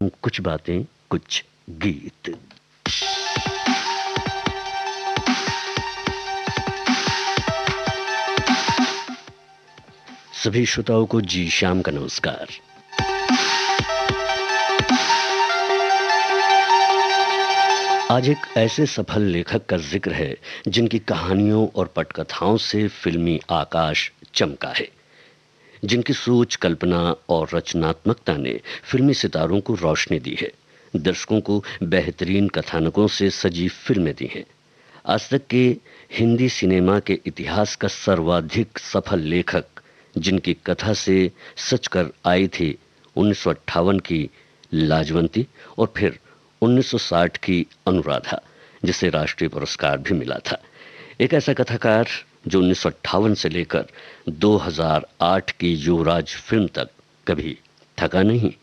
कार्यक्रम कुछ बातें कुछ गीत। सभी श्रोताओं को जी शाम का नमस्कार। आज एक ऐसे सफल लेखक का जिक्र है जिनकी कहानियों और पटकथाओं से फिल्मी आकाश चमका है, जिनकी सोच, कल्पना और रचनात्मकता ने फिल्मी सितारों को रोशनी दी है, दर्शकों को बेहतरीन कथानकों से सजी फिल्में दी हैं। आज तक के हिंदी सिनेमा के इतिहास का सर्वाधिक सफल लेखक, जिनकी कथा से सच कर आई थी 1958 की लाजवंती और फिर 1960 की अनुराधा, जिसे राष्ट्रीय पुरस्कार भी मिला था। एक ऐसा कथाकार जो 1958 से लेकर 2008 की युवराज फिल्म तक कभी थका नहीं।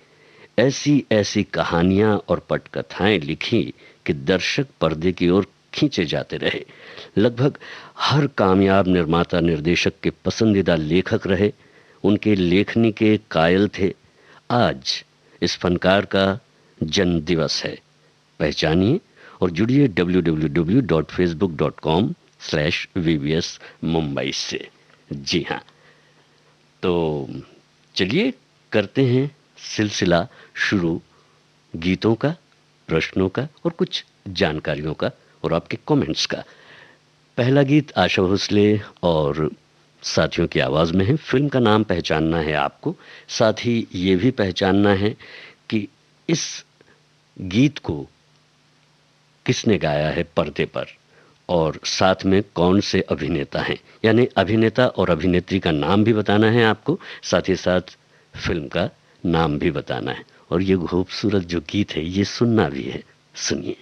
ऐसी ऐसी कहानियां और पटकथाएं लिखी कि दर्शक पर्दे की ओर खींचे जाते रहे। लगभग हर कामयाब निर्माता निर्देशक के पसंदीदा लेखक रहे, उनके लेखनी के कायल थे। आज इस फनकार का जन्म दिवस है। पहचानिए और जुड़िए www.facebook.com/VVS मुंबई से। जी हाँ, तो चलिए करते हैं सिलसिला शुरू गीतों का, प्रश्नों का और कुछ जानकारियों का और आपके कमेंट्स का। पहला गीत आशा भोसले और साथियों की आवाज़ में है। फिल्म का नाम पहचानना है आपको, साथ ही ये भी पहचानना है कि इस गीत को किसने गाया है पर्दे पर और साथ में कौन से अभिनेता हैं। यानी अभिनेता और अभिनेत्री का नाम भी बताना है आपको, साथ ही साथ फिल्म का नाम भी बताना है। और ये खूबसूरत जो गीत है ये सुनना भी है। सुनिए।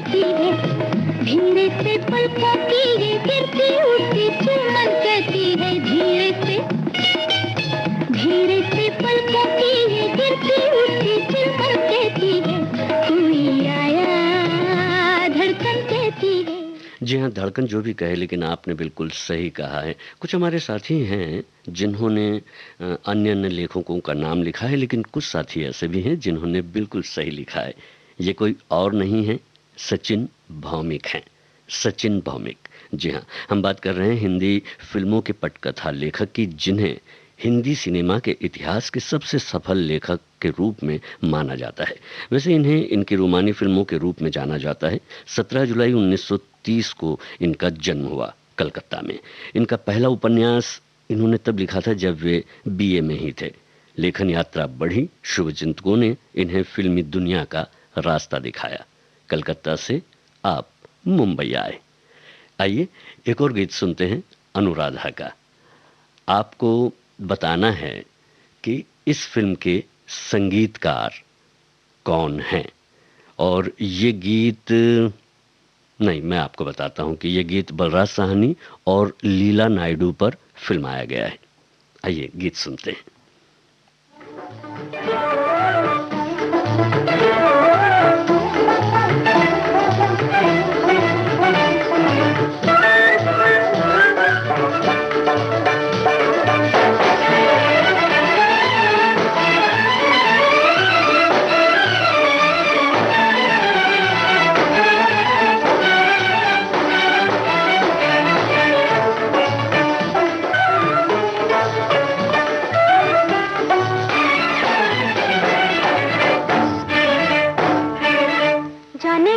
कहती है, धीरे से पलकों की ये गिरती उठती चुम्बन कहती है, धीरे से पलकों की ये गिरती उठती चुम्बन कहती है, कोई आया धड़कन कहती है। जी हाँ, धड़कन जो भी कहे, लेकिन आपने बिल्कुल सही कहा है। कुछ हमारे साथी हैं जिन्होंने अन्य लेखकों का नाम लिखा है, लेकिन कुछ साथी ऐसे भी हैं जिन्होंने बिल्कुल सही लिखा है। ये कोई और नहीं है, सचिन भौमिक हैं। सचिन भौमिक। जी हाँ, हम बात कर रहे हैं हिंदी फिल्मों के पटकथा लेखक की, जिन्हें हिंदी सिनेमा के इतिहास के सबसे सफल लेखक के रूप में माना जाता है। वैसे इन्हें इनकी रोमानी फिल्मों के रूप में जाना जाता है। 17 जुलाई 1930 को इनका जन्म हुआ कलकत्ता में। इनका पहला उपन्यास इन्होंने तब लिखा था जब वे बीए में ही थे। लेखन यात्रा बढ़ी, शुभचिंतकों ने इन्हें फिल्मी दुनिया का रास्ता दिखाया। कलकत्ता से आप मुंबई आए। आइए एक और गीत सुनते हैं अनुराधा का। आपको बताना है कि इस फिल्म के संगीतकार कौन हैं, और ये गीत, नहीं, मैं आपको बताता हूं कि ये गीत बलराज साहनी और लीला नायडू पर फिल्माया गया है। आइए गीत सुनते हैं।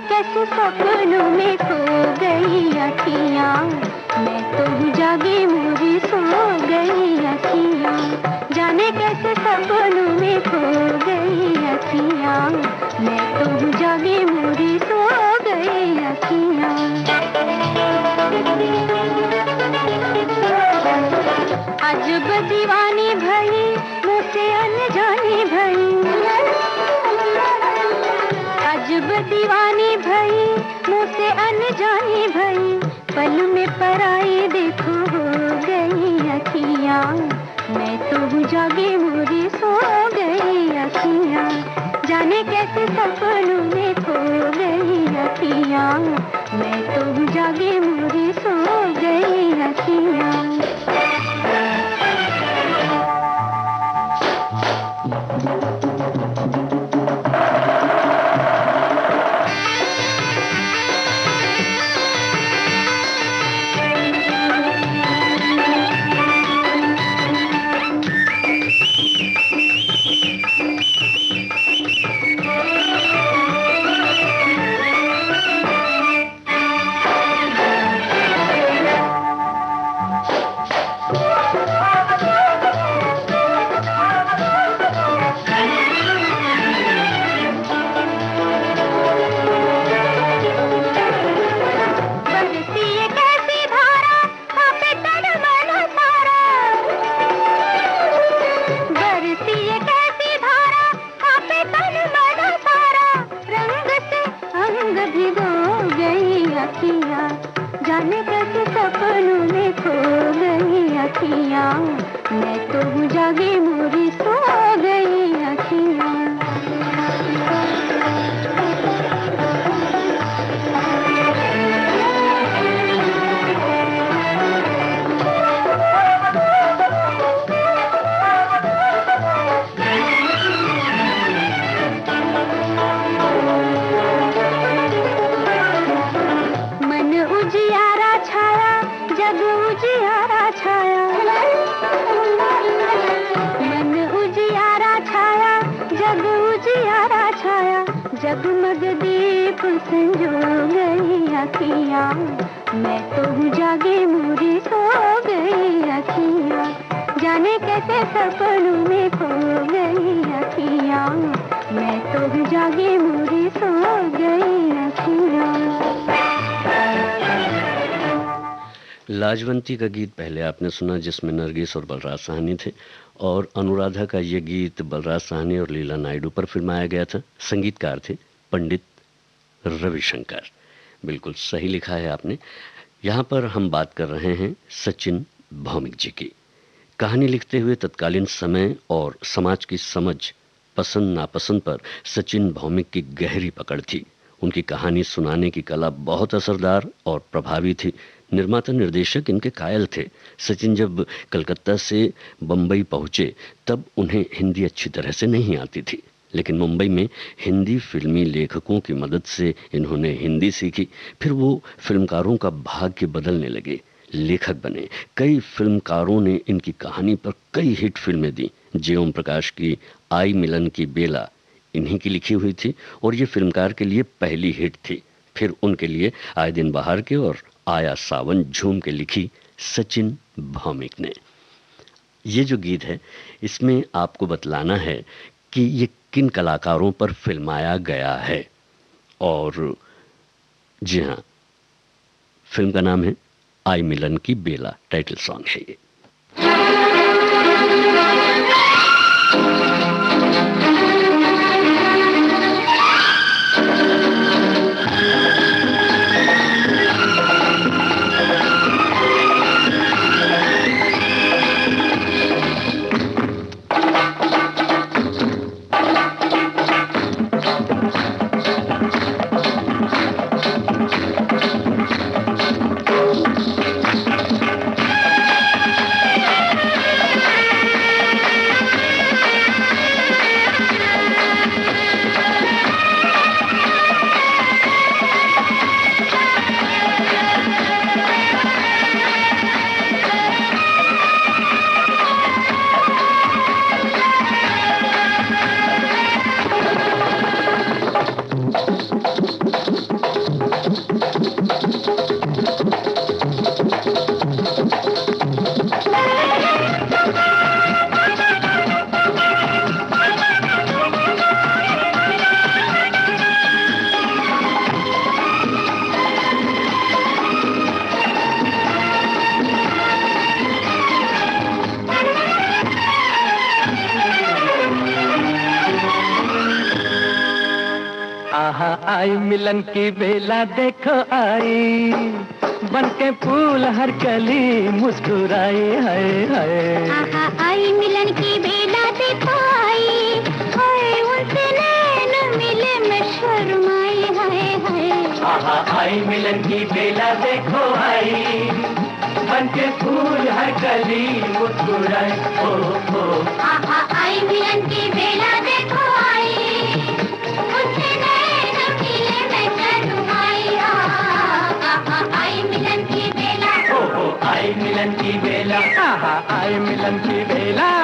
कैसे सपनों में खो गई अखियाँ, मैं तो जागी मुझे सो गई अखियाँ। जाने कैसे सपनों में खो गई अखियाँ, मैं तो जागी मुझे सो गई अखियाँ। अजब दीवानी भई मुझसे अनजानी भई, अजब दीवानी भई मुझसे अनजानी भई, पल में पराई देखो हो गई अखियाँ, मैं तो जागी मुझे सो गई अखियाँ। जाने कैसे सपनों में खो गई अखियाँ, मैं तो जागी मुझे सो गई अखियाँ। जाने कैसे सपनों में खो गई अखियाँ, मैं तो जागी मुझे सो गई अखियाँ। जगमग दीप संजो गई अखियाँ, मैं तो जागी मुझे सो गई अखियाँ। जाने कैसे सपनों में खो गई अखियाँ, मैं तो जागी मुझे सो गई अखियाँ। लाजवंती का गीत पहले आपने सुना, जिसमें नरगिस और बलराज साहनी थे, और अनुराधा का ये गीत बलराज साहनी और लीला नायडू पर फिल्माया गया था। संगीतकार थे पंडित रविशंकर। बिल्कुल सही लिखा है आपने। यहाँ पर हम बात कर रहे हैं सचिन भौमिक जी की। कहानी लिखते हुए तत्कालीन समय और समाज की समझ, पसंद नापसंद पर सचिन भौमिक की गहरी पकड़ थी। उनकी कहानी सुनाने की कला बहुत असरदार और प्रभावी थी। निर्माता निर्देशक इनके कायल थे। सचिन जब कलकत्ता से बम्बई पहुंचे तब उन्हें हिंदी अच्छी तरह से नहीं आती थी, लेकिन मुंबई में हिंदी फिल्मी लेखकों की मदद से इन्होंने हिंदी सीखी। फिर वो फिल्मकारों का भाग्य बदलने लगे, लेखक बने। कई फिल्मकारों ने इनकी कहानी पर कई हिट फिल्में दी। जे ओम प्रकाश की आई मिलन की बेला इन्हीं की लिखी हुई थी और ये फिल्मकार के लिए पहली हिट थी। फिर उनके लिए आए दिन बाहर के और आया सावन झूम के लिखी सचिन भौमिक ने। ये जो गीत है इसमें आपको बतलाना है कि ये किन कलाकारों पर फिल्माया गया है। और जी हाँ, फिल्म का नाम है आई मिलन की बेला, टाइटल सॉन्ग है ये। आई मिलन की बेला देखो आई, बनके फूल हर कली मुस्कुराई हाय हाय। आई मिलन की बेला देखो आई, हाय उनसे नैन मिले मैं शर्माई हाय हाय। आई मिलन की बेला देखो आई, बनके फूल हर कली मुस्कुराई ओ ओ। आई मिलन की बेला देखो आई, उनसे नैन मिले मैं शर्माई। आई मिलन की बेला, ओ आई मिलन की बेला, आई मिलन की बेला।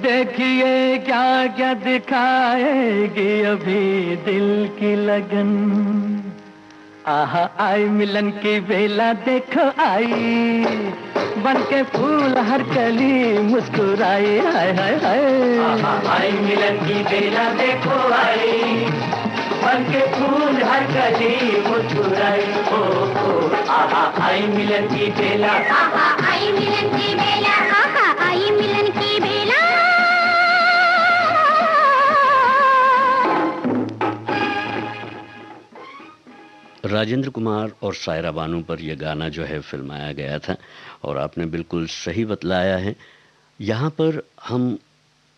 देखिए क्या क्या दिखाएगी अभी दिल की लगन। आहा आई मिलन की बेला देखो आई, बनके फूल हर कली मुस्कुराई हाय हाय हाय। आहा आई मिलन की बेला देखो आई, बनके फूल हर कली मुस्कुराई ओ ओ। आहा आई मिलन की बेला, आहा आई मिलन की बेला, आहा आई मिलन की बेला। राजेंद्र कुमार और सायरा बानू पर यह गाना जो है फिल्माया गया था और आपने बिल्कुल सही बतलाया है। यहाँ पर हम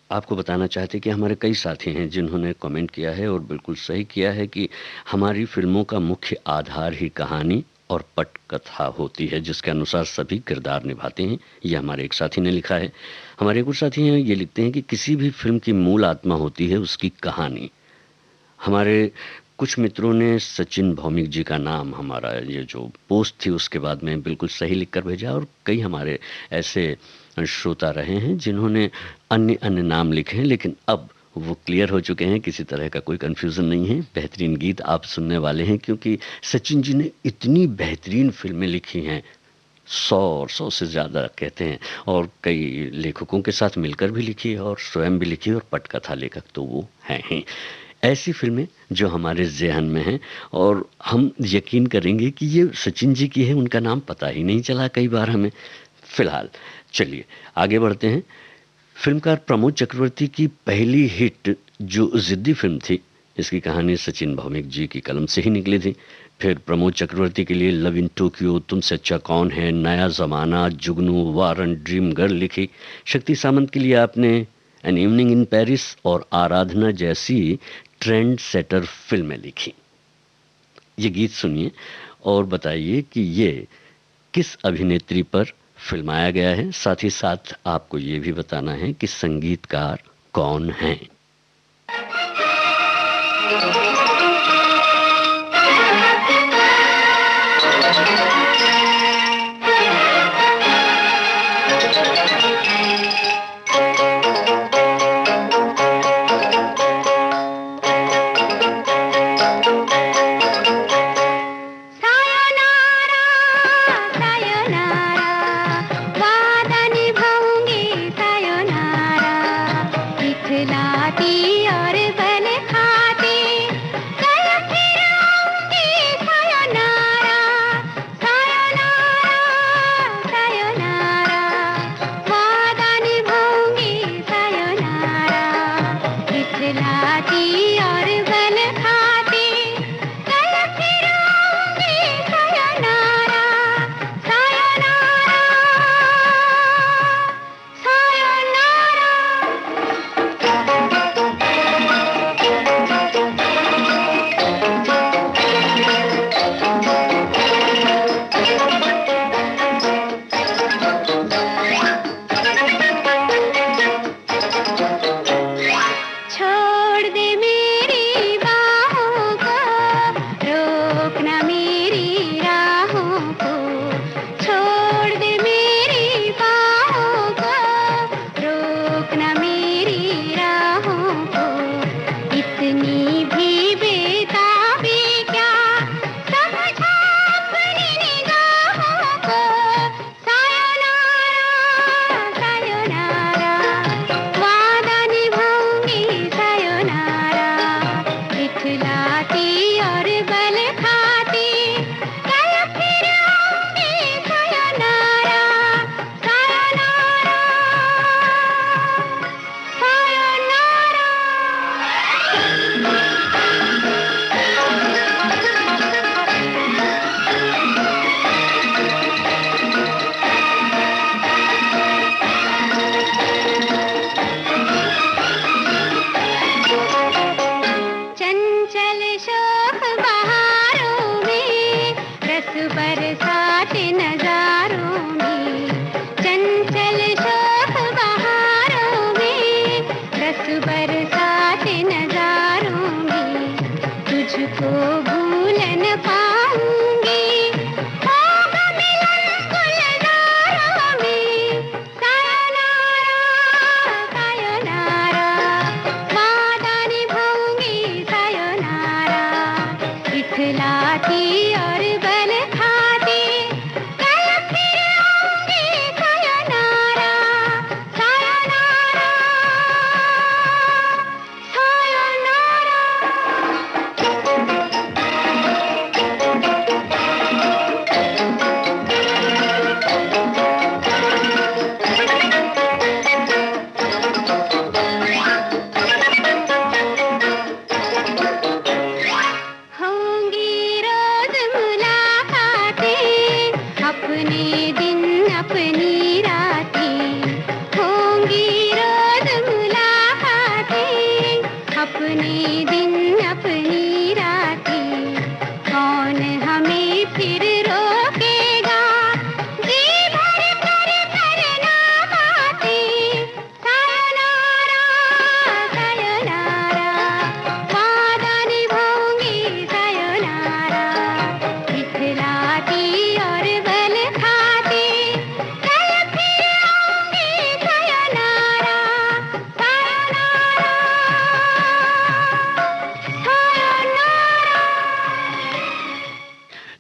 आपको बताना चाहते हैं कि हमारे कई साथी हैं जिन्होंने कमेंट किया है और बिल्कुल सही किया है कि हमारी फ़िल्मों का मुख्य आधार ही कहानी और पटकथा होती है, जिसके अनुसार सभी किरदार निभाते हैं। ये हमारे एक साथी ने लिखा है। हमारे एक और साथी हैं, ये लिखते हैं कि किसी भी फ़िल्म की मूल आत्मा होती है उसकी कहानी। हमारे कुछ मित्रों ने सचिन भौमिक जी का नाम हमारा ये जो पोस्ट थी उसके बाद में बिल्कुल सही लिख कर भेजा, और कई हमारे ऐसे श्रोता रहे हैं जिन्होंने अन्य अन्य नाम लिखे हैं, लेकिन अब वो क्लियर हो चुके हैं, किसी तरह का कोई कन्फ्यूज़न नहीं है। बेहतरीन गीत आप सुनने वाले हैं, क्योंकि सचिन जी ने इतनी बेहतरीन फ़िल्में लिखी हैं, 100 और 100 से ज़्यादा कहते हैं, और कई लेखकों के साथ मिलकर भी लिखी है और स्वयं भी लिखी, और पटकथा लेखक तो वो हैं ही। ऐसी फ़िल्में जो हमारे ज़हन में हैं, और हम यकीन करेंगे कि ये सचिन जी की है, उनका नाम पता ही नहीं चला कई बार हमें। फ़िलहाल चलिए आगे बढ़ते हैं। फ़िल्मकार प्रमोद चक्रवर्ती की पहली हिट जो ज़िद्दी फ़िल्म थी, इसकी कहानी सचिन भौमिक जी की कलम से ही निकली थी। फिर प्रमोद चक्रवर्ती के लिए लव इन टोक्यो, तुमसे अच्छा कौन है, नया ज़माना, जुगनू, वारन, ड्रीम गर्ल लिखी। शक्ति सामंत के लिए आपने एन इवनिंग इन पेरिस और आराधना जैसी ट्रेंड सेटर फिल्में लिखी। ये गीत सुनिए और बताइए कि ये किस अभिनेत्री पर फिल्माया गया है। साथ ही साथ आपको ये भी बताना है कि संगीतकार कौन हैं। सायोनारा सायोनारा वादा निभाऊंगी सायोनारा इखलाती और बल खाती कल फिर आऊंगी सायोनारा सायोनारा सायोनारा वादा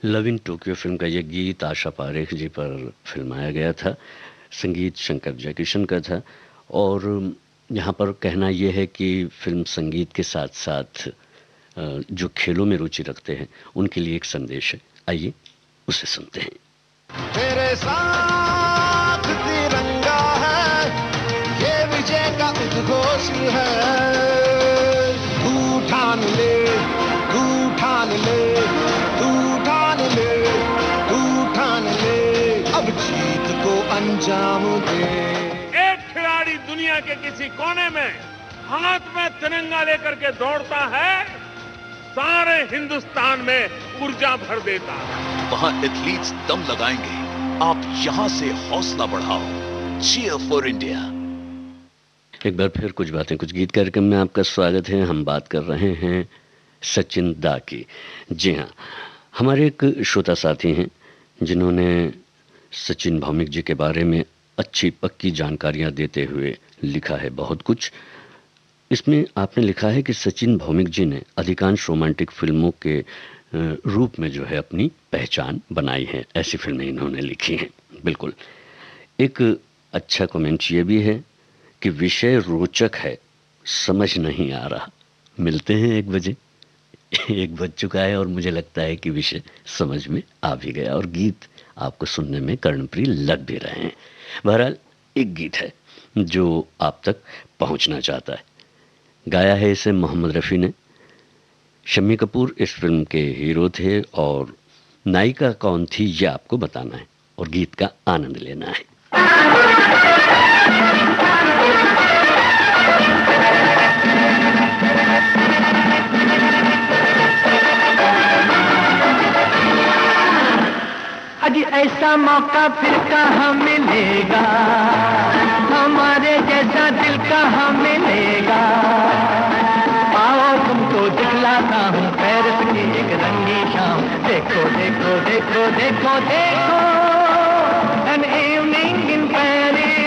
लव इन टोक्यो फिल्म का ये गीत आशा पारेख जी पर फिल्माया गया था। संगीत शंकर जयकिशन का था। और यहाँ पर कहना यह है कि फिल्म संगीत के साथ साथ जो खेलों में रुचि रखते हैं उनके लिए एक संदेश है। आइए उसे सुनते हैं। तेरे साथ तिरंगा है, ये विजय का उद्घोष है। तू ठान ले, तू ठान ले, तू ठान ले, तू ठान ले, अब जीत को अंजाम दे। एक खिलाड़ी दुनिया के किसी कोने में हाथ में तिरंगा लेकर के दौड़ता है, सारे हिंदुस्तान में ऊर्जा भर देता है। वहां एथलीट्स दम लगाएंगे, आप यहां से हौसला बढ़ाओ। Cheer for India. एक बार फिर कुछ बातें कुछ गीत कार्यक्रम में आपका स्वागत है। हम बात कर रहे हैं सचिन दा की। जी हाँ, हमारे एक श्रोता साथी हैं जिन्होंने सचिन भौमिक जी के बारे में अच्छी पक्की जानकारियां देते हुए लिखा है बहुत कुछ। इसमें आपने लिखा है कि सचिन भौमिक जी ने अधिकांश रोमांटिक फिल्मों के रूप में जो है अपनी पहचान बनाई है। ऐसी फिल्में इन्होंने लिखी हैं। बिल्कुल। एक अच्छा कमेंट ये भी है कि विषय रोचक है, समझ नहीं आ रहा। मिलते हैं 1 बजे। 1 बज चुका है और मुझे लगता है कि विषय समझ में आ भी गया और गीत आपको सुनने में कर्णप्रिय लग भी रहे हैं। बहरहाल एक गीत है जो आप तक पहुंचना चाहता है। गाया है इसे मोहम्मद रफ़ी ने। शम्मी कपूर इस फिल्म के हीरो थे और नायिका कौन थी ये आपको बताना है और गीत का आनंद लेना है। अजी ऐसा मौका फिर कहाँ मिलेगा, हमारे जैसा दिल कहाँ मिलेगा। आओ तुमको दिखलाता हूँ पेरिस की एक रंगी शाम। देखो देखो देखो देखो देखो an evening in Paris।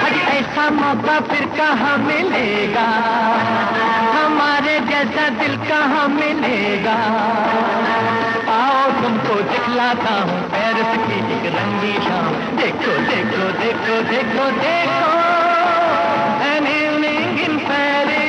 अजी ऐसा मौका फिर कहाँ मिलेगा, हमारे जैसा दिल कहाँ मिलेगा। आओ तुमको दिखलाता हूँ पेरिस की एक रंगी शाम। देखो देखो देखो देखो देखो an evening in Paris।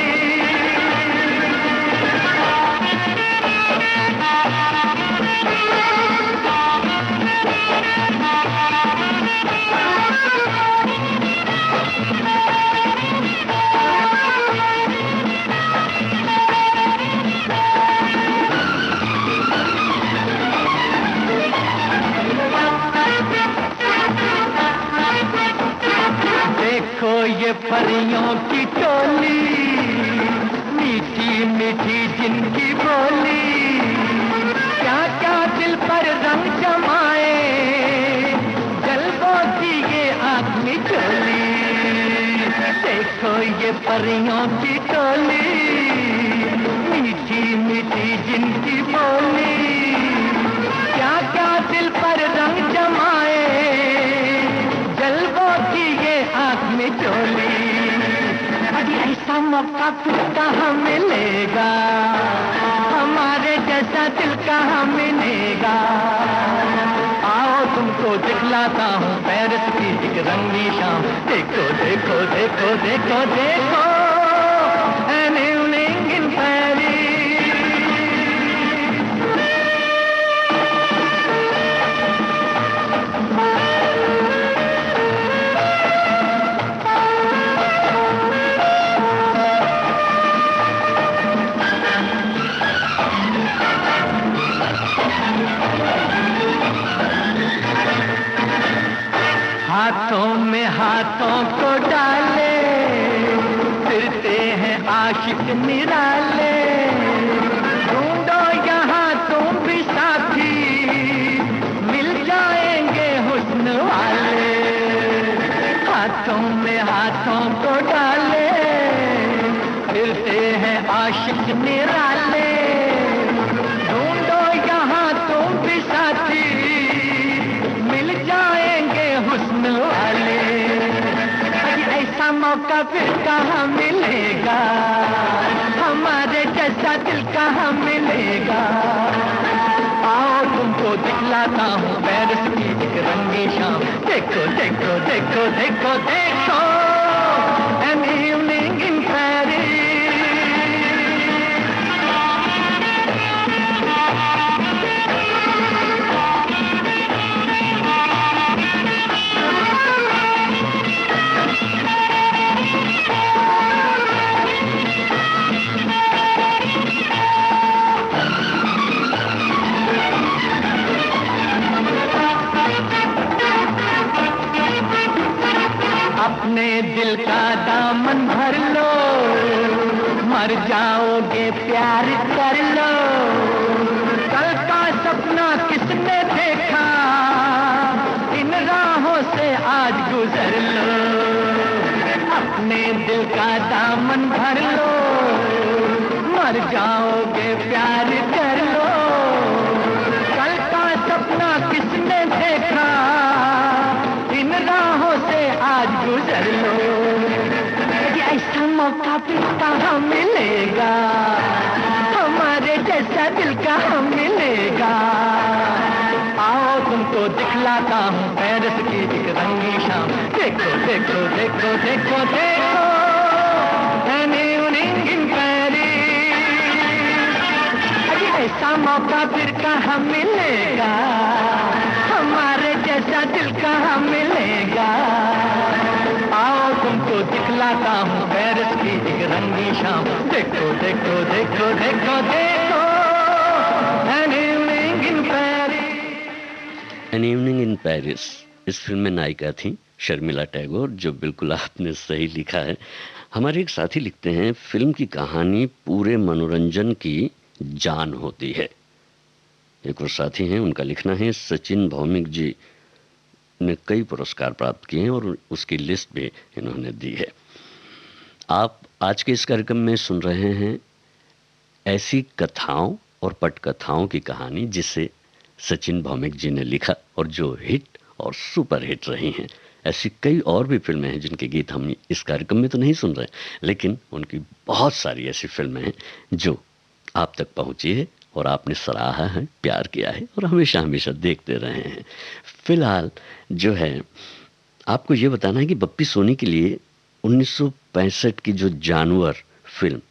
देखो ये परियों की टोली, मीठी मीठी जिनकी बोली। क्या क्या दिल पर रंग जमाए, जलवों की ये आदमी चोली। देखो ये परियों की टोली, मीठी मीठी जिनकी बोली। क्या क्या दिल पर रंग जमाए, जलवों की ये आँख में चोली। अभी ऐसा मौका फिर कहाँ मिलेगा, हमारे जैसा दिल कहाँ मिलेगा। आओ तुमको दिखलाता हूँ पेरिस की एक रंगी शाम। देखो देखो देखो देखो देखो an evening in Paris। हाथों में हाथों को डाले, फिरते हैं आशिक निराले। ढूंढो यहाँ तुम भी साथी, मिल जाएंगे हुस्न वाले। हाथों में हाथों को डाले, फिरते हैं आशिक निराले। ढूंढो यहाँ तुम भी साथी, मिल जाएंगे हुस्न वाले। ऐसा मौका फिर कहाँ मिलेगा, हमारे जैसा दिल कहाँ मिलेगा। दिखलाता हूँ पेरिस की एक रंगी शाम। देखो देखो देखो देखो देखो an evening in Paris। अपने दिल का दामन भर लो, मर जाओगे प्यार कर लो। कल का सपना किसने देखा, इन राहों से आज गुजर लो। अपने दिल का दामन भर लो, मर जाओगे प्यार कर लो। कल का सपना किसने देखा, इन राहों से आज गुजर लो। ऐसा मौका फिर कहाँ मिलेगा, हमारे जैसा दिल कहाँ मिलेगा। आओ तुमको दिखलाता हूँ पेरिस की एक रंगी शाम। देखो देखो देखो देखो देखो an evening in Paris। ऐसा मौका फिर कहाँ मिलेगा, हमारे जैसा दिल कहाँ मिलेगा। आओ तुमको दिखलाता हूँ पेरिस की एक रंगी शाम। देखो देखो देखो देखो देखो an evening in Paris। An evening in Paris इस फिल्म में नायिका थी शर्मिला टैगोर, जो बिल्कुल आपने सही लिखा है। हमारे एक साथी लिखते हैं, फिल्म की कहानी पूरे मनोरंजन की जान होती है। एक और साथी हैं, उनका लिखना है, सचिन भौमिक जी ने कई पुरस्कार प्राप्त किए हैं और उसकी लिस्ट भी इन्होंने दी है। आप आज के इस कार्यक्रम में सुन रहे हैं ऐसी कथाओं और पटकथाओं की कहानी जिसे सचिन भौमिक जी ने लिखा और जो हिट और सुपर हिट रही हैं। ऐसी कई और भी फिल्में हैं जिनके गीत हम इस कार्यक्रम में तो नहीं सुन रहे, लेकिन उनकी बहुत सारी ऐसी फिल्में हैं जो आप तक पहुंची है और आपने सराहा है, प्यार किया है और हमेशा हमेशा देखते रहे हैं। फिलहाल जो है आपको ये बताना है कि बप्पी सोनी के लिए 1965 की जो जानवर फिल्म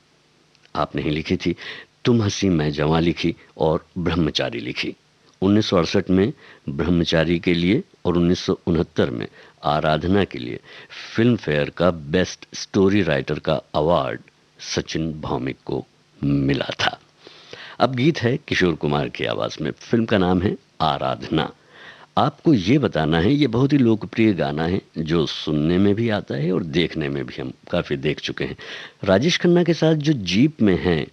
आपने ही लिखी थी, तुम हंसी मैं जवां लिखी और ब्रह्मचारी लिखी। 1968 में ब्रह्मचारी के लिए और 1969 में आराधना के लिए फिल्म फेयर का बेस्ट स्टोरी राइटर का अवार्ड सचिन भौमिक को मिला था। अब गीत है किशोर कुमार की आवाज में, फिल्म का नाम है आराधना। आपको ये बताना है, ये बहुत ही लोकप्रिय गाना है जो सुनने में भी आता है और देखने में भी हम काफ़ी देख चुके हैं। राजेश खन्ना के साथ जो जीप में हैं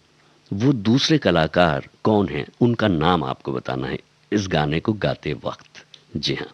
वो दूसरे कलाकार कौन हैं, उनका नाम आपको बताना है इस गाने को गाते वक्त। जी हाँ,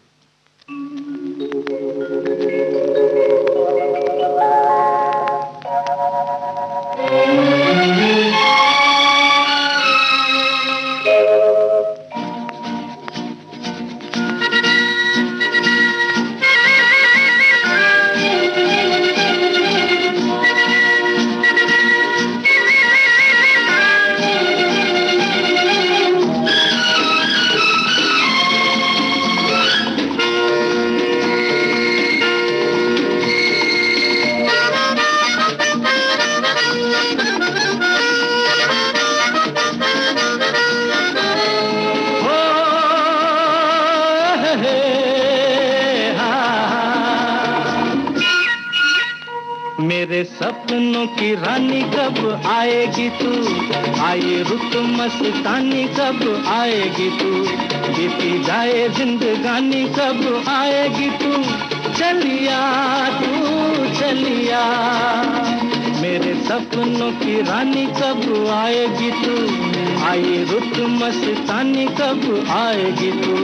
मेरे सपनों की रानी कब आएगी तू, आई रुत मस्तानी कब आएगी तू, बीती जाए जिंदगानी कब आएगी तू, चलिया तू चलिया। मेरे सपनों की रानी कब आएगी तू, आई रुत मस्तानी कब आएगी तू,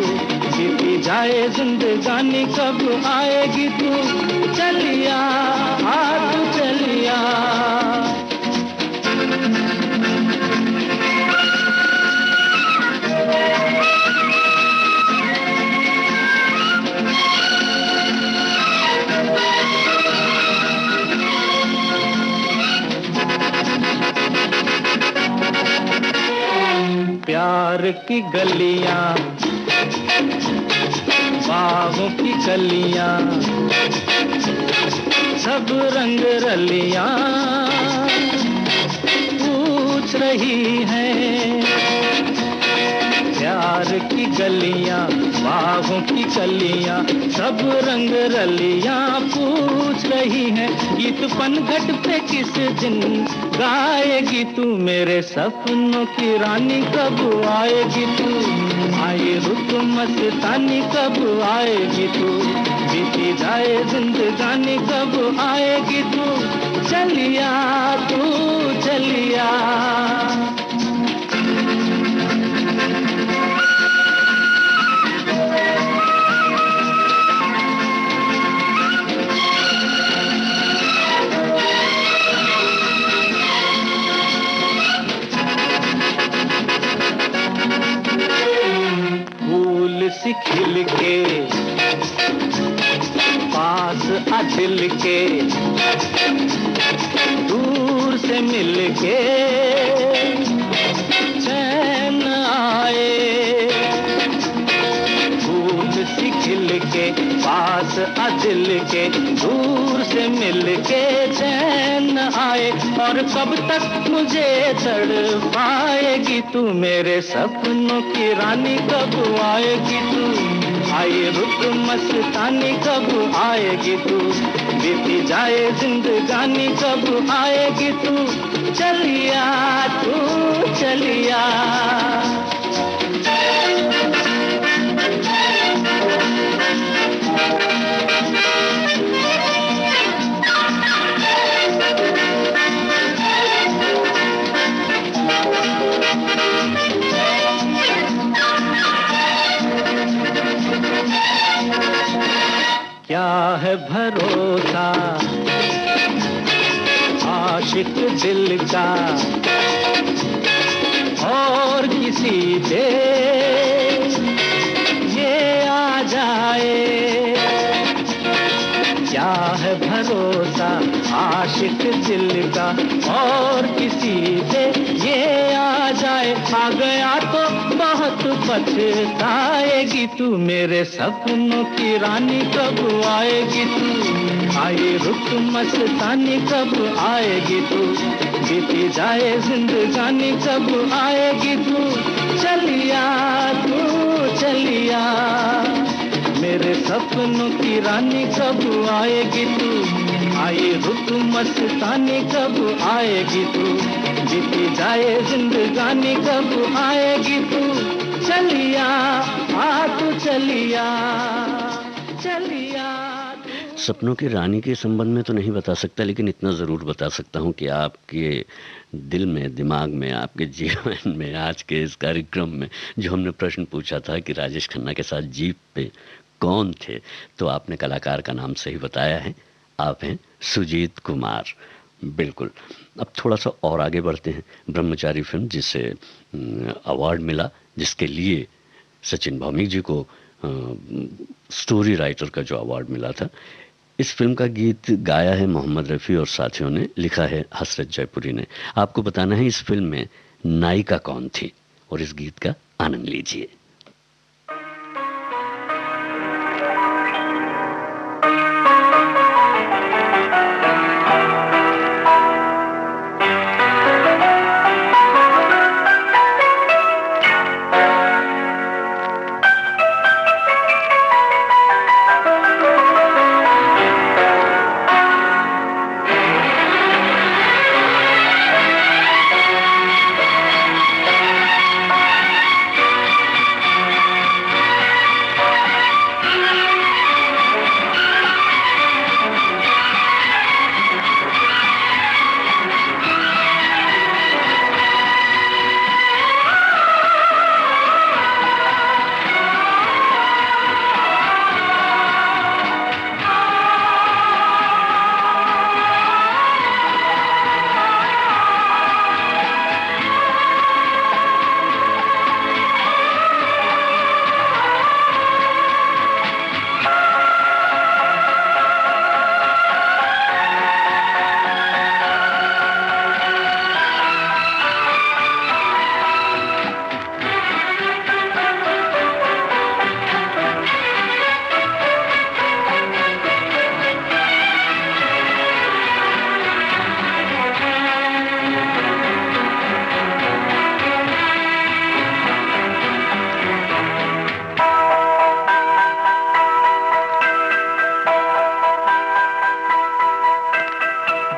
बीती जाए जिंदगानी कब आएगी तू, चलिया तू चलिया। प्यार की गलियां बाहों की कलियां, सब रंग रलियां पूछ रही हैं। प्यार की गलियां, बाहों की कलियां, सब रंग रलियां पूछ रही हैं। गीत पनघट पे किस दिन गाएगी तू, मेरे सपनों की रानी कब आएगी तू। आए रुत मस्तानी कब आएगी तू, बीती जाए जिंदगानी कब आएगी तू। चलिया तू चलिया। सी खिल के पास आ दिल के, दूर से मिल के चैन आए। फूल सी खिल के पास आ दिल के, दूर से मिल के चैन आए। और कब तक मुझे तड़पाएगी तू, मेरे सपनों की रानी कब आएगी तू। आए रुत मस्तानी कब आएगी तू, बीती जाए जिंदगानी कब आएगी तू। चलिया तू चलिया। क्या है भरोसा आशिक दिल का और किसी पे ये आ जाए। क्या है भरोसा आशिक दिल का और किसी पे ये आ जाए। आ गया तो बहुत पछताएगी तू, मेरे सपनों की रानी कब आएगी तू। आए रुत मस्तानी कब आएगी तू, बीती जाए जिंदगानी कब आएगी तू। चलिया तू चलिया, मेरे सपनों की रानी कब आएगी तू। आए रुत मस्तानी कब आएगी तू, बीती जाए जिंदगानी कब आएगी तू। चलिया आ तू चलिया चलिया। सपनों की रानी के संबंध में तो नहीं बता सकता, लेकिन इतना ज़रूर बता सकता हूँ कि आपके दिल में, दिमाग में, आपके जीवन में, आज के इस कार्यक्रम में जो हमने प्रश्न पूछा था कि राजेश खन्ना के साथ जीप पे कौन थे, तो आपने कलाकार का नाम सही बताया है। आप हैं सुजीत कुमार। बिल्कुल। अब थोड़ा सा और आगे बढ़ते हैं। ब्रह्मचारी फिल्म जिसे अवार्ड मिला, जिसके लिए सचिन भौमिक जी को स्टोरी राइटर का जो अवार्ड मिला था, इस फिल्म का गीत गाया है मोहम्मद रफ़ी और साथियों ने, लिखा है हसरत जयपुरी ने। आपको बताना है इस फिल्म में नायिका कौन थी, और इस गीत का आनंद लीजिए।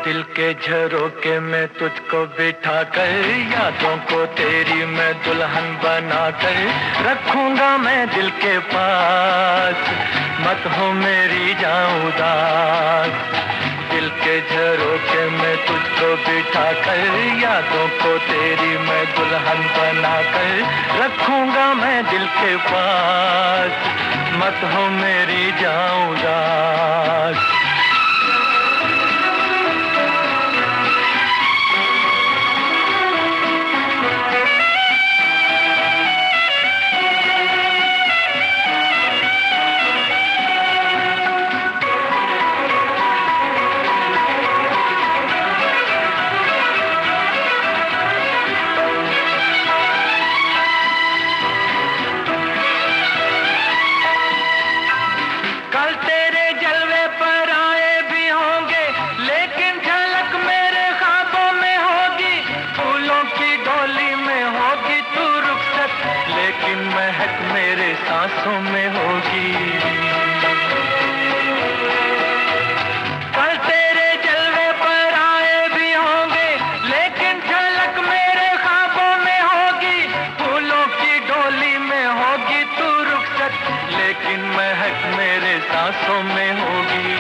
दिल के झरोके में तुझको बिठा कर, यादों को तेरी मैं दुल्हन बना कर रखूंगा मैं दिल के पास, मत हो मेरी जान उदास। दिल के झरोके में तुझको बिठा कर, यादों को तेरी मैं दुल्हन बना कर रखूंगा मैं दिल के पास, मत हो मेरी जान उदास। सांसों में होगी, कल तेरे जलवे पर आए भी होंगे, लेकिन झलक मेरे ख्वाबों में होगी। फूलों की डोली में होगी तू रुखसत, लेकिन महक मेरे सांसों में होगी।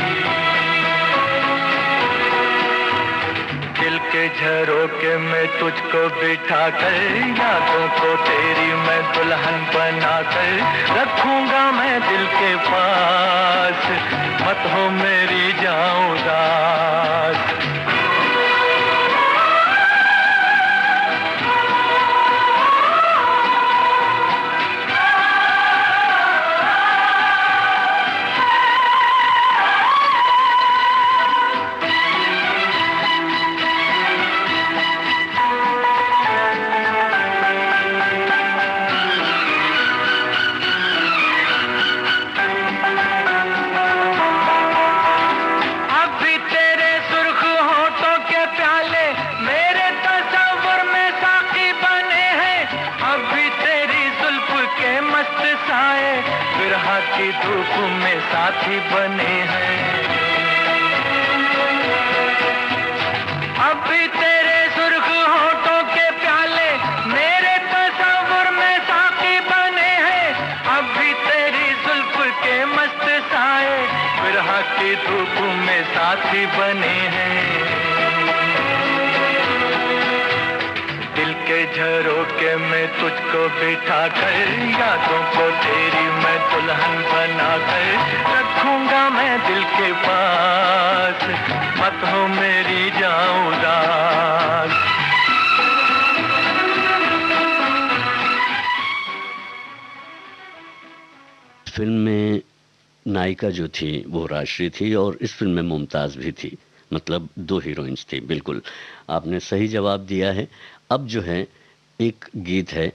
दिल के झरोके में तुझको बिठा कर, यादों को तेरी मैं दुल्हन बना कर रखूंगा मैं दिल के पास, मत हो मेरी जान उदास। की धूप में साथी बने हैं, अब भी तेरे सुर्ख होठों के प्याले मेरे तस्वुर में साथी बने हैं। अब भी तेरी जुल्फ के मस्त साए बिरहा की धूप में साथी बने हैं। दिल के झरोके में तुझको बिठा कर, यादों को तेरी मैं दुल्हन बना कर रखूंगा मैं दिल के पास, मत हो मेरी जान उदास। फिल्म में नायिका जो थी वो राजश्री थी और इस फिल्म में मुमताज़ भी थी, मतलब दो हीरोइंस थी। बिल्कुल आपने सही जवाब दिया है। अब जो है एक गीत है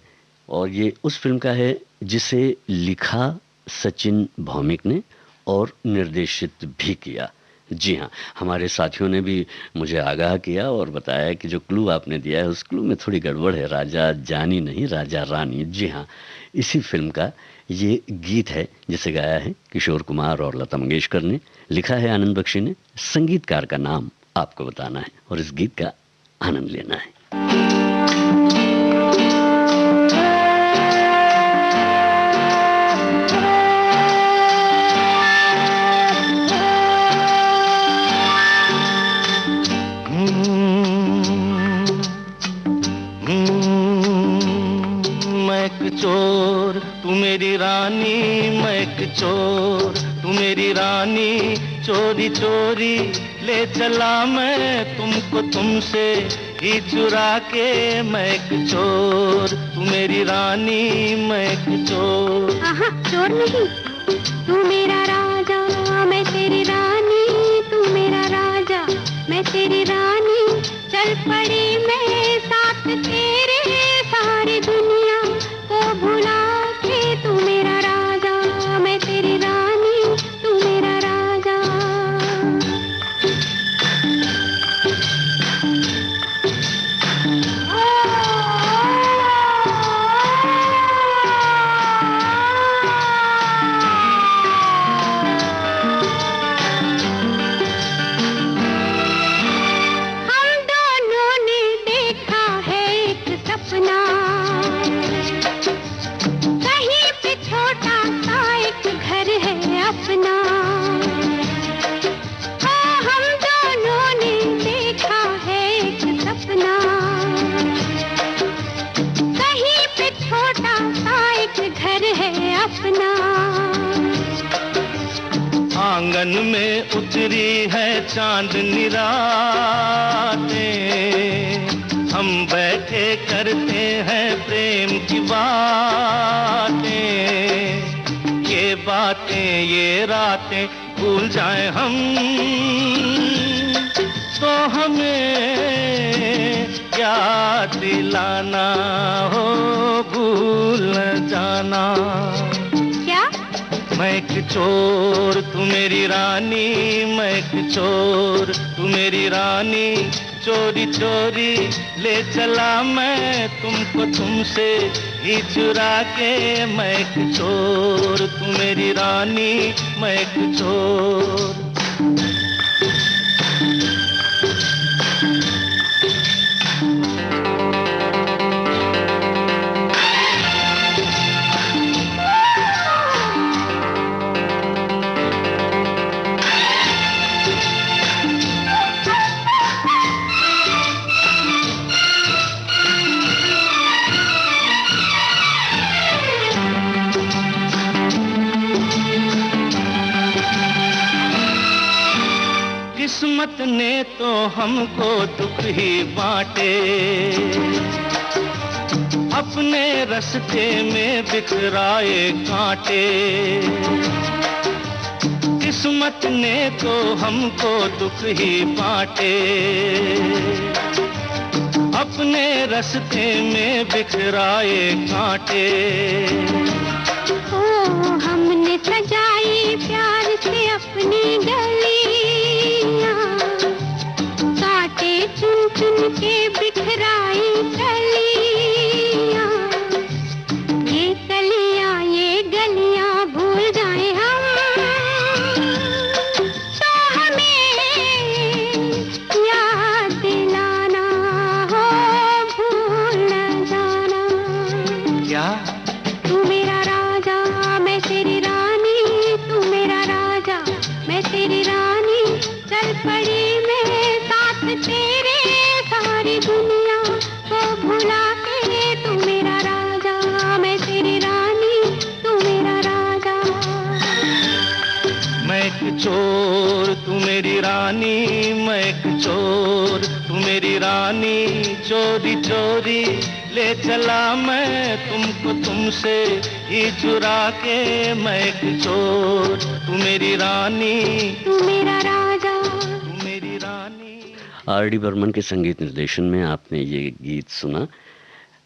और ये उस फिल्म का है जिसे लिखा सचिन भौमिक ने और निर्देशित भी किया। जी हाँ, हमारे साथियों ने भी मुझे आगाह किया और बताया कि जो क्लू आपने दिया है उस क्लू में थोड़ी गड़बड़ है, राजा जानी नहीं राजा रानी। जी हाँ, इसी फिल्म का ये गीत है जिसे गाया है किशोर कुमार और लता मंगेशकर ने, लिखा है आनंद बख्शी ने। संगीतकार का नाम आपको बताना है और इस गीत का आनंद लेना है। चोर तू मेरी रानी, मैं एक चोर तू मेरी रानी, चोरी चोरी ले चला मैं तुमको तुमसे ही चुरा के। मैं एक चोर तू मेरी रानी, मैं एक चोर। चोर नहीं, तू मेरा राजा मैं तेरी रानी, तू मेरा राजा मैं तेरी रानी। चल पड़ी मैं साथ तेरे, सारी दुनिया को भुला के। तू मेरा राजा मैं तेरी रानी, तू मेरा राजा। में उतरी है चांदनी रातें, हम बैठे करते हैं प्रेम की बातें। ये बातें ये रातें भूल जाएं हम तो हमें याद दिलाना हो, भूल न जाना। क्या? मैं एक चोर तू मेरी रानी, मैं एक चोर तू मेरी रानी, चोरी चोरी ले चला मैं तुमको तुमसे ही चुरा के। मैं एक चोर तू मेरी रानी, मैं एक चोर। किस्मत ने तो हमको दुख ही बांटे, अपने रास्ते में बिखराए कांटे। किस्मत ने तो हमको दुख ही बांटे, अपने रास्ते में बिखराए कांटे। ओ हमने सजाई प्यार से अपनी गलियां, कांटे चुन चुन के बिखराई कलियां। ये कलियां ये गलियां भूल जाए हम तो हमें याद दिलाना हो, भूल न जाना। क्या? तू मेरा राजा मैं तेरी रानी, तू मेरा राजा मैं तेरी रानी, चल पड़ी मैं साथ तेरे सारी दुनिया को भुला के। तू मेरा राजा मैं तेरी रानी, तू मेरा राजा। मैं एक चोर तू मेरी रानी, मैं एक चोर तू मेरी रानी, चोरी चोरी ले चला मैं तुमको तुमसे ही चुरा के। मैं एक चोर तू मेरी रानी, तू मेरा राजा, तू मेरी रानी। आर.डी. बर्मन के संगीत निर्देशन में आपने ये गीत सुना।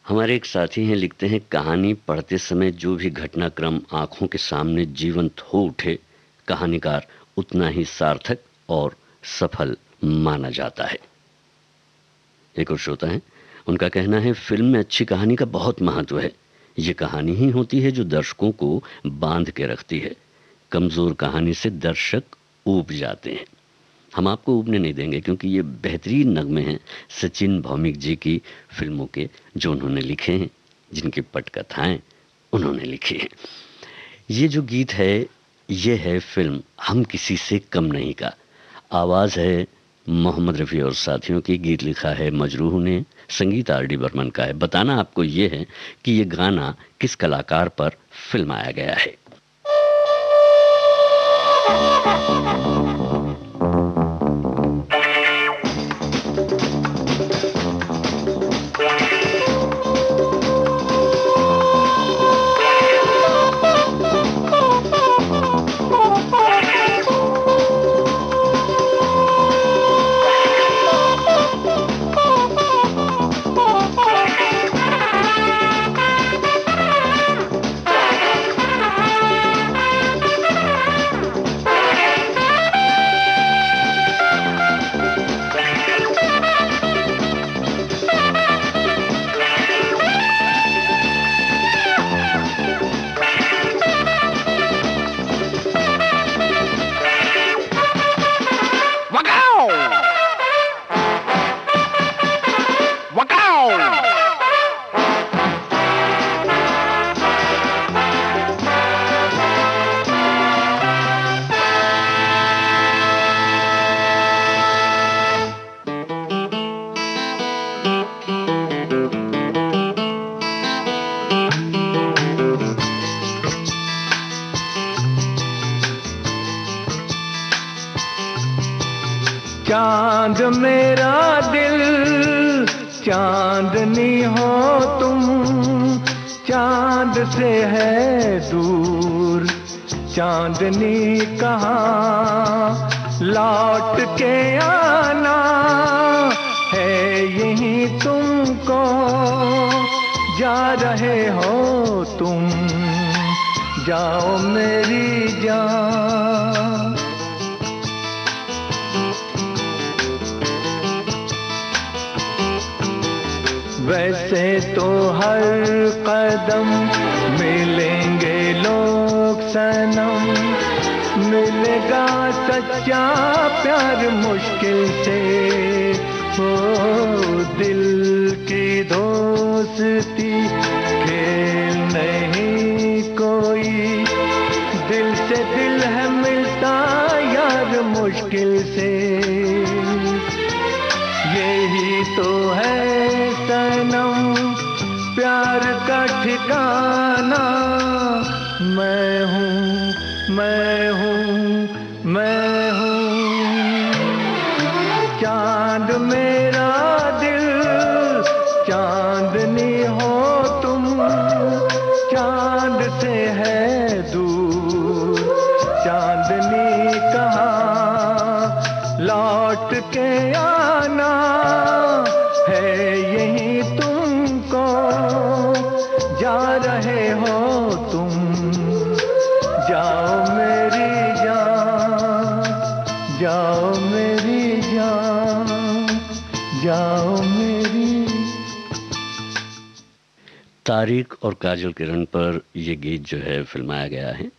हमारे एक साथी हैं, लिखते हैं, कहानी पढ़ते समय जो भी घटनाक्रम आंखों के सामने जीवंत हो उठे, कहानीकार उतना ही सार्थक और सफल माना जाता है। एक और श्रोता है, उनका कहना है, फिल्म में अच्छी कहानी का बहुत महत्व है। ये कहानी ही होती है जो दर्शकों को बांध के रखती है। कमजोर कहानी से दर्शक ऊब जाते हैं। हम आपको ऊबने नहीं देंगे क्योंकि ये बेहतरीन नगमे हैं सचिन भौमिक जी की फिल्मों के, जो उन्होंने लिखे हैं, जिनकी पटकथाएं उन्होंने लिखी हैं। ये जो गीत है ये है फिल्म हम किसी से कम नहीं का। आवाज़ है मोहम्मद रफ़ी और साथियों की, गीत लिखा है मजरूह ने, संगीत आर.डी. बर्मन का है। बताना आपको ये है कि ये गाना किस कलाकार पर फिल्माया गया है। चांद मेरा दिल चांदनी हो तुम, चांद से है दूर चांदनी कहाँ, लौट के आना है यहीं तुमको, जा रहे हो तुम, जाओ मेरी जान। वैसे तो हर कदम मिलेंगे लोग सनम, मिलेगा सच्चा प्यार मुश्किल से, ओ दिल की दोस्ती खेल नहीं कोई, दिल से दिल है मिलता यार मुश्किल से, यही तो है सनम प्यार का ठिकाना, मैं हूँ मैं हूँ मैं हूँ, चांद मेरा दिल चांदनी हो तुम, चांद से है दूर चांदनी कहाँ, लौट के आना है यहीं तुमको, जा रहे हो तुम, जाओ मेरी जान, जाओ मेरी जान, जाओ मेरी। तारिक और काजल किरण पर ये गीत जो है फिल्माया गया है,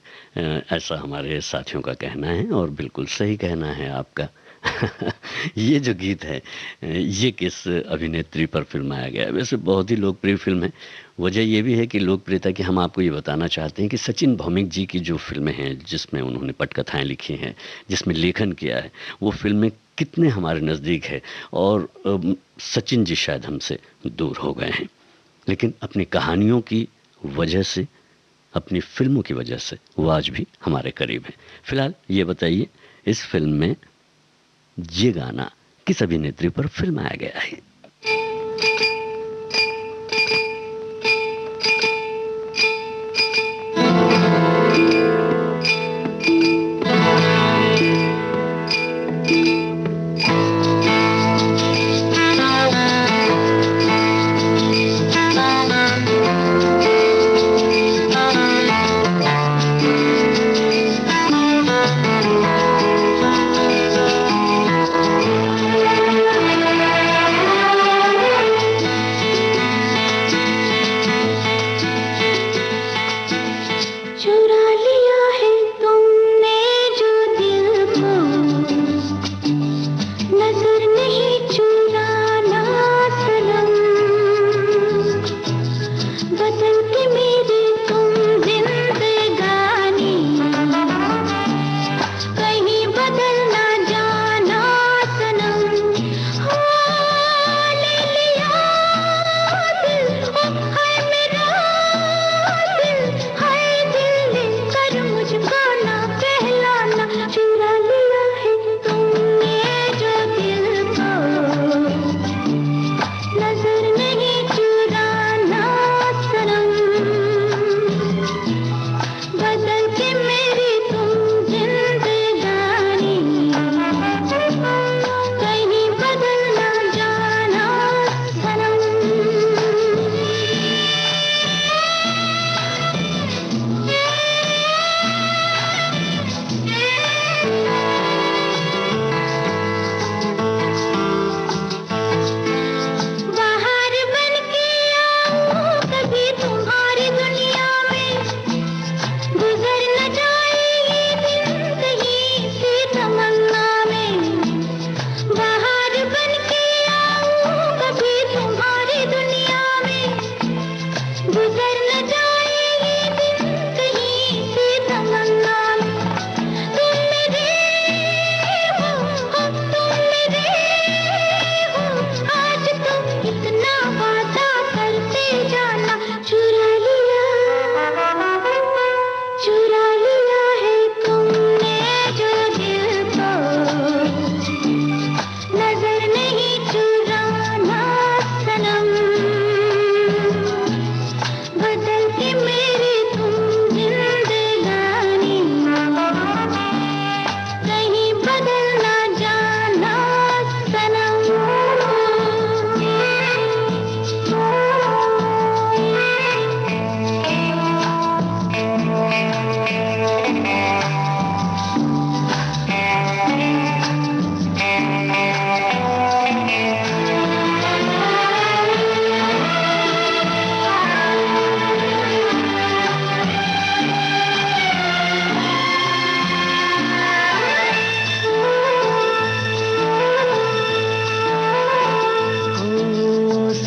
ऐसा हमारे साथियों का कहना है और बिल्कुल सही कहना है आपका। ये जो गीत है ये किस अभिनेत्री पर फिल्माया गया है? वैसे बहुत ही लोकप्रिय फिल्म है। वजह ये भी है कि लोकप्रियता की हम आपको ये बताना चाहते हैं कि सचिन भौमिक जी की जो फिल्में हैं जिसमें उन्होंने पटकथाएं लिखी हैं, जिसमें लेखन किया है, वो फिल्में कितने हमारे नज़दीक है और सचिन जी शायद हमसे दूर हो गए हैं, लेकिन अपनी कहानियों की वजह से, अपनी फिल्मों की वजह से वो आज भी हमारे करीब हैं। फिलहाल ये बताइए इस फिल्म में ये गाना किस अभिनेत्री पर फिल्माया गया है?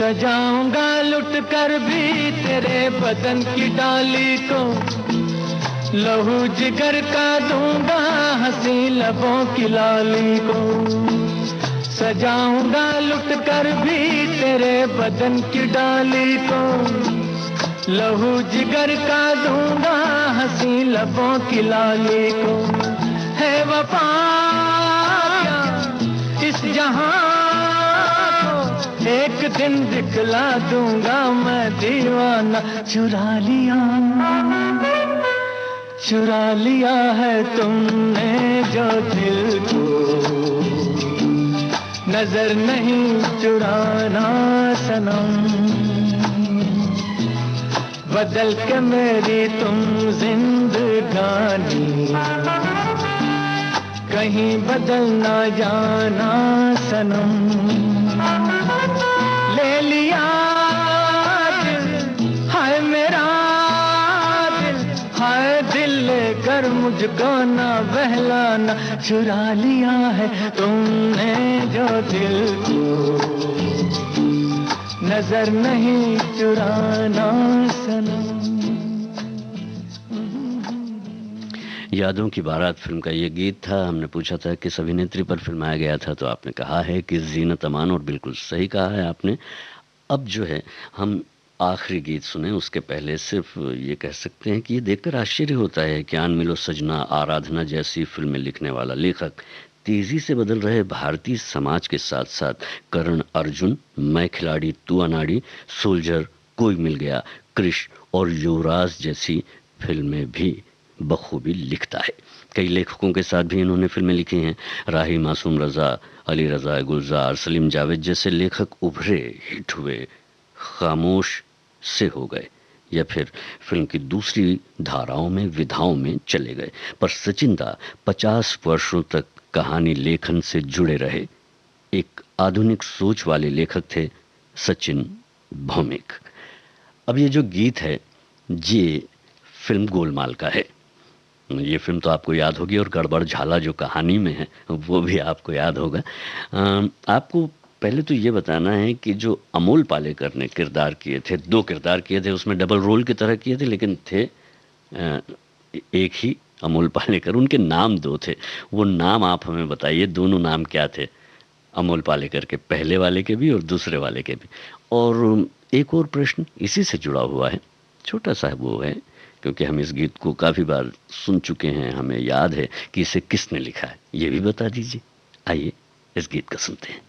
सजाऊंगा लुट कर भी तेरे बदन की डाली को, लहू जिगर का दूंगा हंसी लबों की लाली को। सजाऊंगा लुट कर भी तेरे बदन की डाली को, लहू जिगर का दूंगा हंसी लबों की लाली को। है वफा इस जहां को एक दिन दिखला दूंगा मैं दीवाना। चुरा लिया है तुमने जो दिल को, नजर नहीं चुराना सनम। बदल के मेरी तुम जिंदगानी, कहीं बदल ना जाना सनम। ले लिया दिल हाय मेरा दिल, हाय दिल लेकर मुझको ना बहलाना। चुरा लिया है तुमने जो दिल को, नजर नहीं चुराना सनम। यादों की बारात फिल्म का ये गीत था। हमने पूछा था किस अभिनेत्री पर फिल्माया गया था, तो आपने कहा है कि जीनत अमान, और बिल्कुल सही कहा है आपने। अब जो है हम आखिरी गीत सुने उसके पहले सिर्फ ये कह सकते हैं कि ये देखकर आश्चर्य होता है कि आन मिलो सजना, आराधना जैसी फिल्में लिखने वाला लेखक तेजी से बदल रहे भारतीय समाज के साथ साथ करण अर्जुन, मैं खिलाड़ी तू अनाड़ी, सोल्जर, कोई मिल गया, क्रिश और युवराज जैसी फिल्में भी बखूबी लिखता है। कई लेखकों के साथ भी इन्होंने फिल्में लिखी हैं। राही मासूम रजा, अली रजा गुलजार, सलीम जावेद जैसे लेखक उभरे, हिट हुए, खामोश से हो गए या फिर फिल्म की दूसरी धाराओं में, विधाओं में चले गए। पर सचिन दा 50 वर्षों तक कहानी लेखन से जुड़े रहे एक आधुनिक सोच वाले लेखक थे सचिन भौमिक। अब ये जो गीत है ये फिल्म गोलमाल का है। ये फिल्म तो आपको याद होगी, और गड़बड़ झाला जो कहानी में है वो भी आपको याद होगा। आपको पहले तो ये बताना है कि जो अमोल पालेकर ने किरदार किए थे, 2 किरदार किए थे, उसमें डबल रोल की तरह किए थे, लेकिन थे एक ही अमोल पालेकर। उनके नाम 2 थे। वो नाम आप हमें बताइए, दोनों नाम क्या थे अमोल पालेकर के, पहले वाले के भी और दूसरे वाले के भी। और एक और प्रश्न इसी से जुड़ा हुआ है, छोटा सा वो है, क्योंकि हम इस गीत को काफ़ी बार सुन चुके हैं, हमें याद है कि इसे किसने लिखा है, ये भी बता दीजिए। आइए इस गीत को सुनते हैं।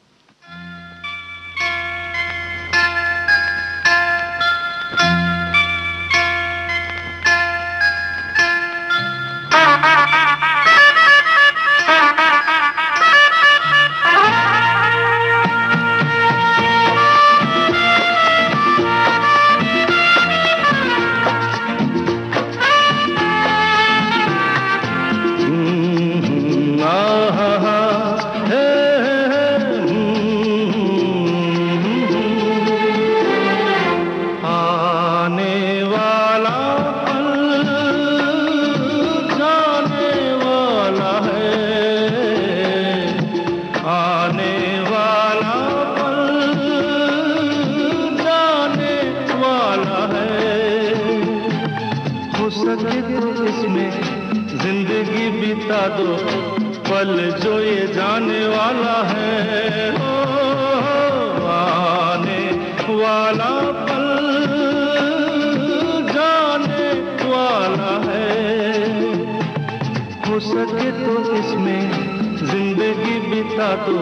पल जो ये जाने वाला है, आने वाला पल जाने वाला है। हो सके तो इसमें जिंदगी बिता दो,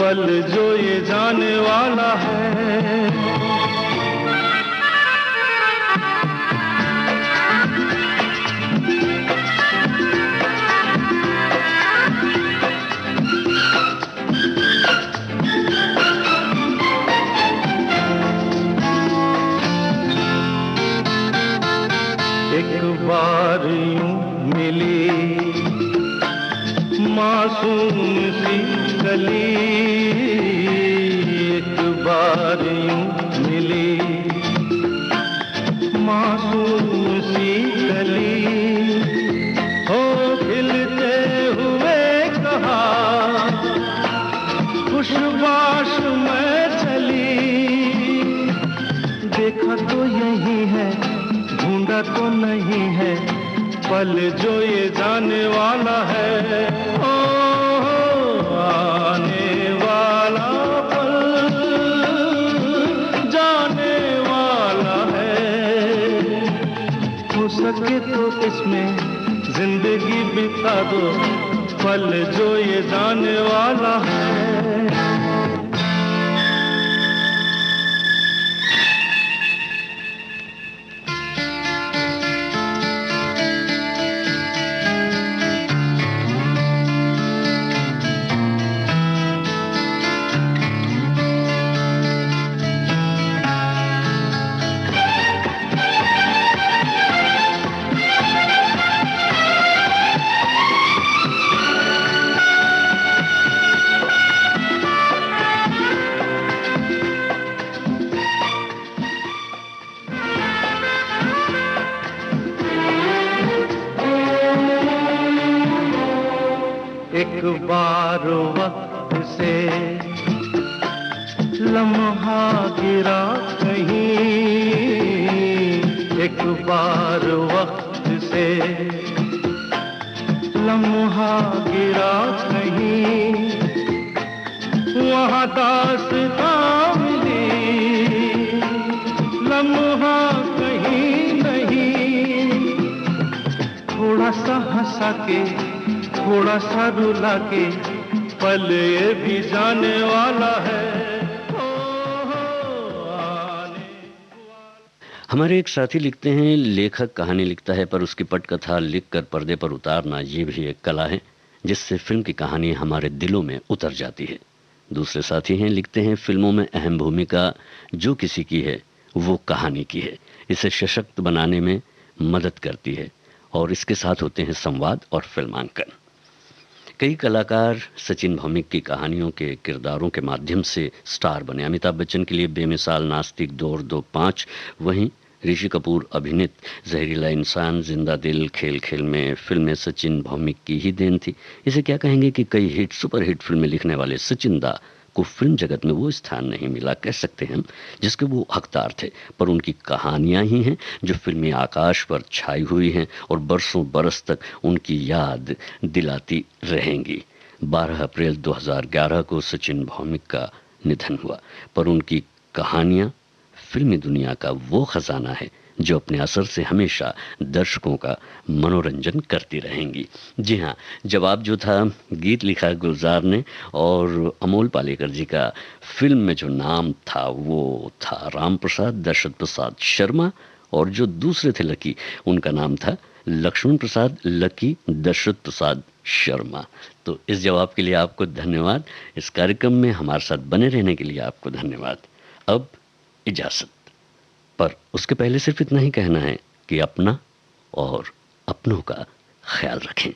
पल जो ये जाने वाला है। बार यूं मिली मासूम सी गली, एक बार यूं मिली मासूम सी गली, हो खिलते हुए कहा खुशबाश में चली, का तो नहीं है पल जो ये जाने वाला है। ओ आने वाला पल जाने वाला है। हो सके तो इसमें जिंदगी बिता दो, पल जो ये जाने वाला है। एक बार वक्त से लम्हा गिरा कहीं, एक बार वक्त से लम्हा गिरा कहीं, वहाँ दास्तां मिली लम्हा कहीं नहीं। थोड़ा सा हंसा के थोड़ा सा रुला के पल ये भी जाने वाला है। हमारे एक साथी लिखते हैं, लेखक कहानी लिखता है पर उसकी पटकथा लिखकर पर्दे पर उतारना ये भी एक कला है जिससे फिल्म की कहानी हमारे दिलों में उतर जाती है। दूसरे साथी हैं, लिखते हैं, फिल्मों में अहम भूमिका जो किसी की है वो कहानी की है, इसे सशक्त बनाने में मदद करती है और इसके साथ होते हैं संवाद और फिल्मांकन। कई कलाकार सचिन भौमिक की कहानियों के किरदारों के माध्यम से स्टार बने। अमिताभ बच्चन के लिए बेमिसाल नास्तिक, दौड़ दो 5, वहीं ऋषि कपूर अभिनीत जहरीला इंसान, जिंदा दिल, खेल खेल में फिल्में सचिन भौमिक की ही देन थी। इसे क्या कहेंगे कि कई हिट सुपर हिट फिल्में लिखने वाले सचिन दा को फिल्म जगत में वो स्थान नहीं मिला, कह सकते हैं हम, जिसके वो हकदार थे, पर उनकी कहानियां ही हैं जो फिल्मी आकाश पर छाई हुई हैं और बरसों बरस तक उनकी याद दिलाती रहेंगी। 12 अप्रैल 2011 को सचिन भौमिक का निधन हुआ, पर उनकी कहानियां फिल्मी दुनिया का वो खजाना है जो अपने असर से हमेशा दर्शकों का मनोरंजन करती रहेंगी। जी हाँ, जवाब जो था गीत लिखा गुलजार ने और अमोल पालेकर जी का फिल्म में जो नाम था वो था राम प्रसाद दशरथ प्रसाद शर्मा और जो दूसरे थे लकी उनका नाम था लक्ष्मण प्रसाद लकी दशरथ प्रसाद शर्मा। तो इस जवाब के लिए आपको धन्यवाद। इस कार्यक्रम में हमारे साथ बने रहने के लिए आपको धन्यवाद। अब इजाजत, पर उसके पहले सिर्फ इतना ही कहना है कि अपना और अपनों का ख्याल रखें।